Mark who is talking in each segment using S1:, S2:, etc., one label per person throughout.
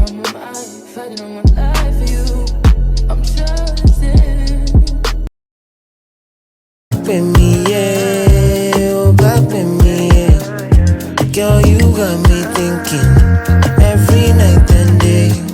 S1: on your mind, fighting on my life for you. I'm trusting.
S2: With me, yeah, oh, back with me, yeah. Girl, you got me thinking every night and day.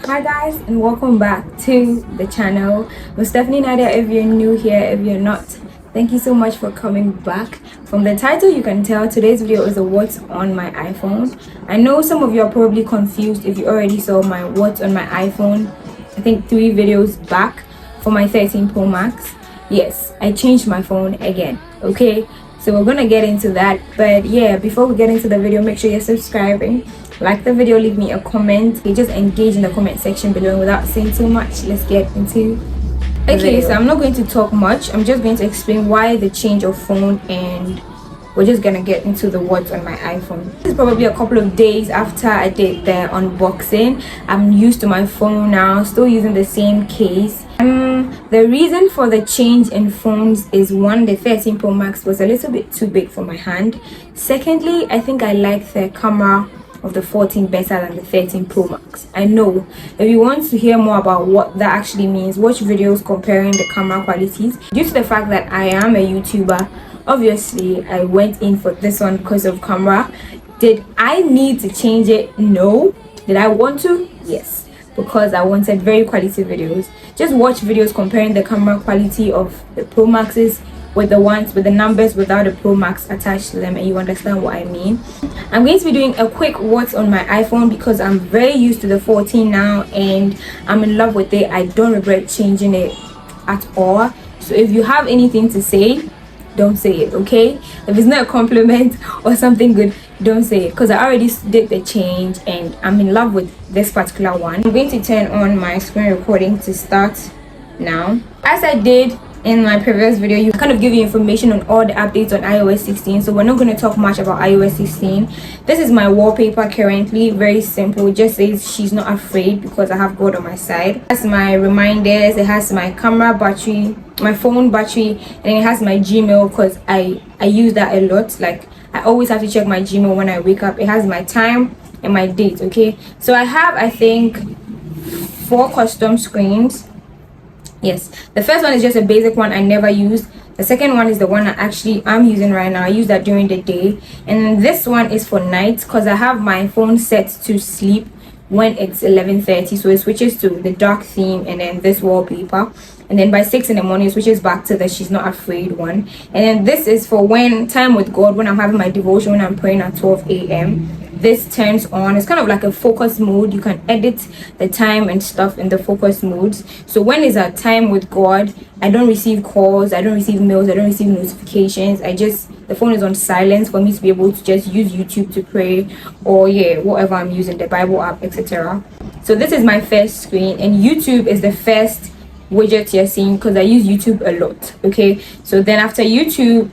S3: Hi guys, and welcome back to the channel. I'm Stephanie Nadia. If you're new here, if you're not, thank you so much for coming back. From the title you can tell today's video is a what's on my iPhone. I know some of you are probably confused if you already saw my what's on my iPhone, I think 3 videos back for my 13 Pro Max. Yes, I changed my phone again. Okay, so we're gonna get into that, but yeah, before we get into the video, make sure you're subscribing, like the video, leave me a comment. You just engage in the comment section below. Without saying too much, let's get into the video. So I'm not going to talk much, I'm just going to explain why the change of phone, and we're just gonna get into the what's on my iPhone. This is probably a couple of days after I did the unboxing. I'm used to my phone now, still using the same case. The reason for the change in phones is, one, the 13 Pro Max was a little bit too big for my hand. Secondly, I think I like the camera of the 14 better than the 13 Pro Max. I know if you want to hear more about what that actually means, watch videos comparing the camera qualities. Due to the fact that I am a YouTuber, obviously I went in for this one because of camera. Did I need to change it? No. Did I want to? Yes, because I wanted very quality videos. Just watch videos comparing the camera quality of the Pro Maxes with the ones with the numbers without the Pro Max attached to them, and you understand what I mean. I'm going to be doing a quick what's on my iPhone because I'm very used to the 14 now and I'm in love with it. I don't regret changing it at all. So if you have anything to say, don't say it, okay? If it's not a compliment or something good, don't say it, because I already did the change and I'm in love with this particular one. I'm going to turn on my screen recording to start now. As I did in my previous video, you kind of give you information on all the updates on iOS 16, so we're not going to talk much about iOS 16. This is my wallpaper currently, very simple. It just says she's not afraid because I have God on my side. It has my reminders, it has my camera battery, my phone battery, and it has my Gmail because I use that a lot. Like, I always have to check my Gmail when I wake up. It has my time and my date. Okay, so I have, I think, 4 custom screens. Yes, the first one is just a basic one I never used. The second one is the one I'm using right now. I use that during the day, and then this one is for night because I have my phone set to sleep when it's 11:30, so it switches to the dark theme and then this wallpaper, and then by 6 in the morning it switches back to the she's not afraid one. And then this is for when time with God, when I'm having my devotion, when I'm praying at 12 a.m. this turns on. It's kind of like a focus mode. You can edit the time and stuff in the focus modes. So when it's a time with God, I don't receive calls, I don't receive mails, I don't receive notifications. The phone is on silence for me to be able to just use YouTube to pray, or whatever I'm using, the Bible app, etc. So this is my first screen, and YouTube is the first widget you're seeing because I use YouTube a lot. Okay, so then after YouTube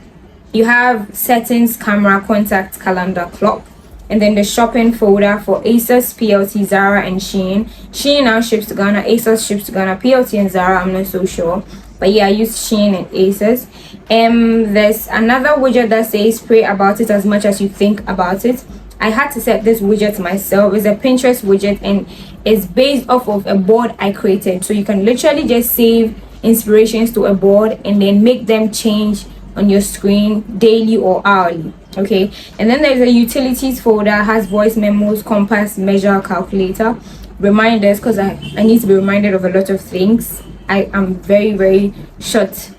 S3: you have settings, camera, contact, calendar, clock, and then the shopping folder for ASOS, PLT, Zara, and Shein. Shein now ships to Ghana, ASOS ships to Ghana, PLT and Zara I'm not so sure, but yeah, I use Shein and ASOS. There's another widget that says pray about it as much as you think about it. I had to set this widget myself. It's a Pinterest widget and it's based off of a board I created, so you can literally just save inspirations to a board and then make them change on your screen daily or hourly. Okay, and then there's a utilities folder, has voice memos, compass, measure, calculator, reminders, because I need to be reminded of a lot of things. I am very, very short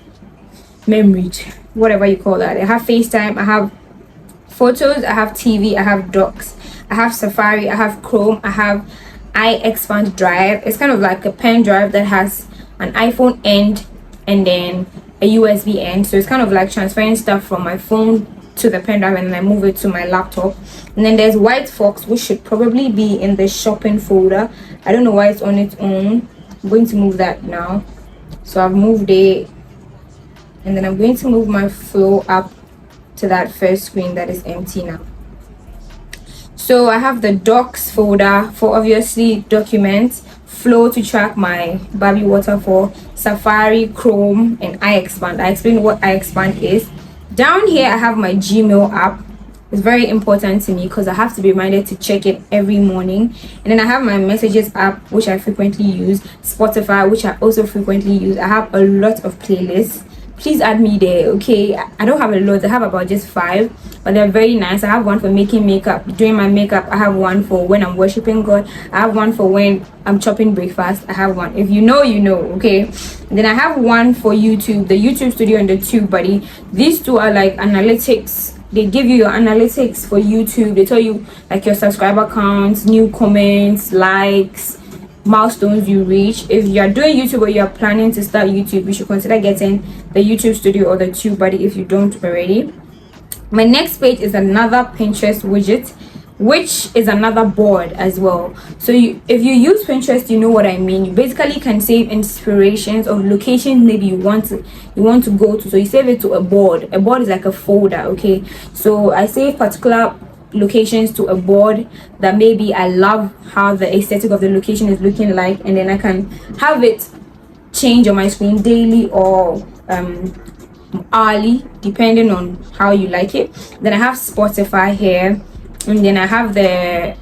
S3: memoried, whatever you call that. I have FaceTime, I have photos, I have TV, I have docs, I have Safari, I have Chrome, I have iExpand drive. It's kind of like a pen drive that has an iPhone end and then a USB end, so it's kind of like transferring stuff from my phone to the pen drive and then I move it to my laptop. And then there's White Fox, which should probably be in the shopping folder. I don't know why it's on its own. I'm going to move that now. So I've moved it, and then I'm going to move my flow up to that first screen that is empty now. So I have the docs folder for obviously documents, flow to track my Barbie waterfall, Safari, Chrome, and iExpand. I explained what iExpand is. Down here I have my Gmail app. It's very important to me because I have to be reminded to check it every morning. And then I have my messages app, which I frequently use, Spotify, which I also frequently use. I have a lot of playlists please add me there. Okay, I don't have a lot. I have about just 5, but they're very nice. I have one for making makeup, doing my makeup. I have one for when I'm worshiping God. I have one for when I'm chopping breakfast. I have one, if you know, you know. Okay, and then I have one for YouTube, the YouTube Studio and the Tube Buddy. These two are like analytics. They give you your analytics for YouTube. They tell you like your subscriber counts, new comments, likes, milestones you reach. If you're doing YouTube or you're planning to start YouTube, you should consider getting the YouTube Studio or the Tube Buddy if you don't already. My next page is another Pinterest widget, which is another board as well. So if you use Pinterest, you know what I mean. You basically can save inspirations of locations maybe you want to go to. So you save it to a board. A board is like a folder. Okay, so I save particular locations to a board that maybe I love how the aesthetic of the location is looking like, and then I can have it change on my screen daily or hourly depending on how you like it. Then I have Spotify here, and then I have the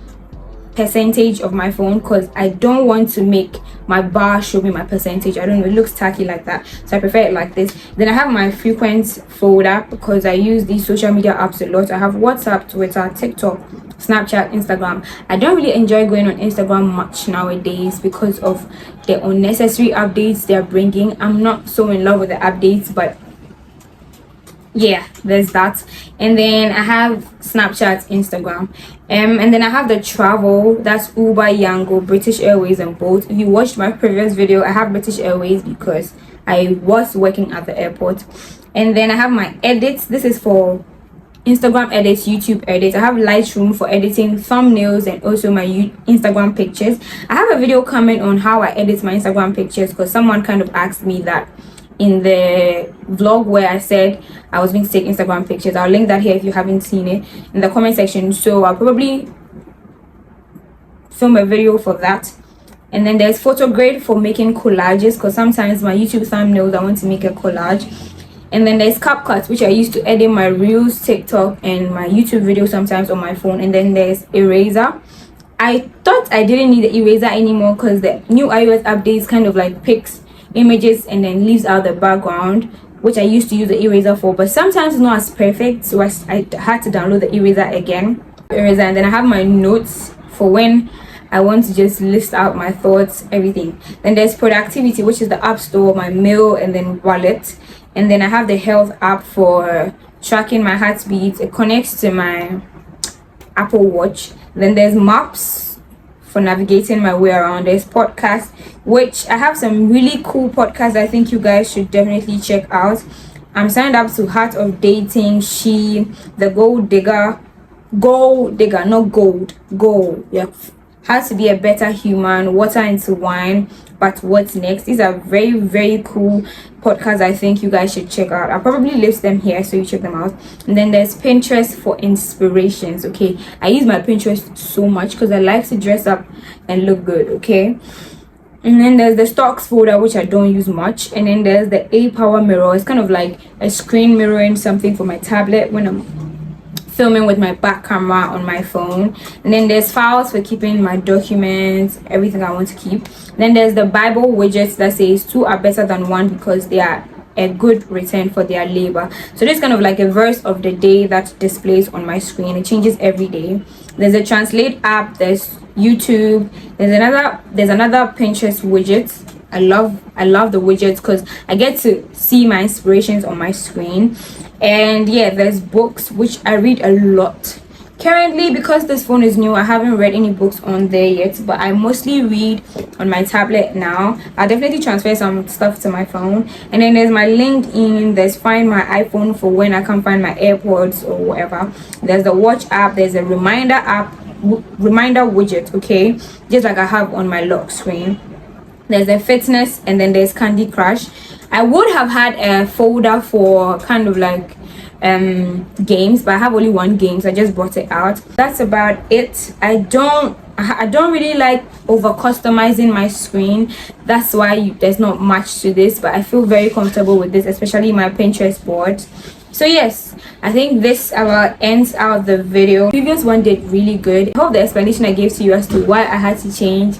S3: percentage of my phone because I don't want to make my bar show me my percentage. I don't know, it looks tacky like that, so I prefer it like this. Then I have my frequent folder because I use these social media apps a lot. I have WhatsApp, Twitter, TikTok, Snapchat, Instagram. I don't really enjoy going on Instagram much nowadays because of the unnecessary updates they're bringing. I'm not so in love with the updates, but yeah, there's that. And then I have Snapchat, Instagram, and then I have the travel. That's Uber, Yango, British Airways, and Bolt. If you watched my previous video, I have British Airways because I was working at the airport. And then I have my edits. This is for Instagram edits, YouTube edits. I have Lightroom for editing thumbnails and also my Instagram pictures. I have a video coming on how I edit my Instagram pictures because someone kind of asked me that in the vlog where I said I was going to take Instagram pictures. I'll link that here if you haven't seen it in the comment section. So I'll probably film a video for that. And then there's Photograde for making collages because sometimes my YouTube thumbnails I want to make a collage. And then there's Capcut, which I use to edit my reels, TikTok, and my YouTube videos sometimes on my phone. And then there's Eraser. I thought I didn't need the eraser anymore because the new iOS updates kind of like picks images and then leaves out the background, which I used to use the eraser for, but sometimes it's not as perfect, so I had to download the eraser again. And then I have my notes for when I want to just list out my thoughts, everything. Then there's productivity, which is the app store, my mail, and then wallet. And then I have the health app for tracking my heartbeat. It connects to my Apple Watch. Then there's maps for navigating my way around. There's podcasts, which I have some really cool podcasts I think you guys should definitely check out. I'm signed up to Heart of Dating, She, The Gold Digger, not gold, yeah. How to Be a Better Human, Water into Wine, But What's Next. These are very, very cool podcasts I think you guys should check out. I'll probably list them here so you check them out. And then there's Pinterest for inspirations. Okay, I use my Pinterest so much because I like to dress up and look good. Okay, and then there's the stocks folder, which I don't use much. And then there's the A Power Mirror. It's kind of like a screen mirroring something for my tablet when I'm filming with my back camera on my phone. And then there's files for keeping my documents, everything I want to keep. Then there's the Bible widgets that says 2 are better than 1 because they are a good return for their labor. So this is kind of like a verse of the day that displays on my screen. It changes every day. There's a translate app, there's YouTube, there's another Pinterest widget. I love the widgets because I get to see my inspirations on my screen. And yeah, there's books, which I read a lot. Currently, because this phone is new, I haven't read any books on there yet, but I mostly read on my tablet now. I'll definitely transfer some stuff to my phone. And then there's my LinkedIn, there's Find My iPhone for when I can't find my AirPods or whatever. There's the Watch app, there's a reminder app, reminder widget, okay, just like I have on my lock screen. There's the fitness, and then there's Candy Crush. I would have had a folder for kind of like games, but I have only one game, so I just brought it out. That's about it. I don't really like over customizing my screen. That's why there's not much to this, but I feel very comfortable with this, especially my Pinterest board. So yes, I think this about ends out the video. The previous one did really good. I hope the explanation I gave to you as to why I had to change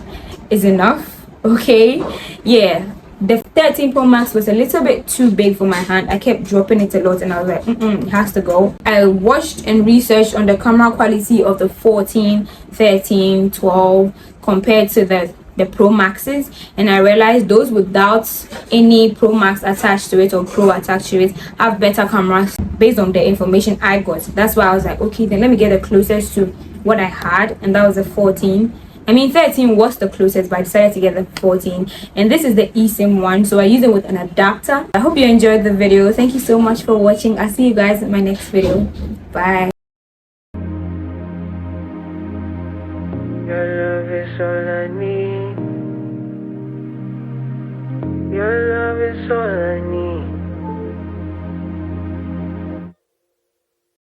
S3: is enough. Okay, yeah, The 13 Pro Max was a little bit too big for my hand. I kept dropping it a lot and I was like, it has to go. I watched and researched on the camera quality of the 14, 13, 12 compared to the Pro Maxes, and I realized those without any Pro Max attached to it or Pro attached to it have better cameras based on the information I got. That's why I was like, okay, then let me get the closest to what I had, and that was a 14. I mean 13 was the closest, but I decided to get the 14, and this is the eSIM one, so I use it with an adapter. I hope you enjoyed the video. Thank you so much for watching. I'll see you guys in my next video. Bye.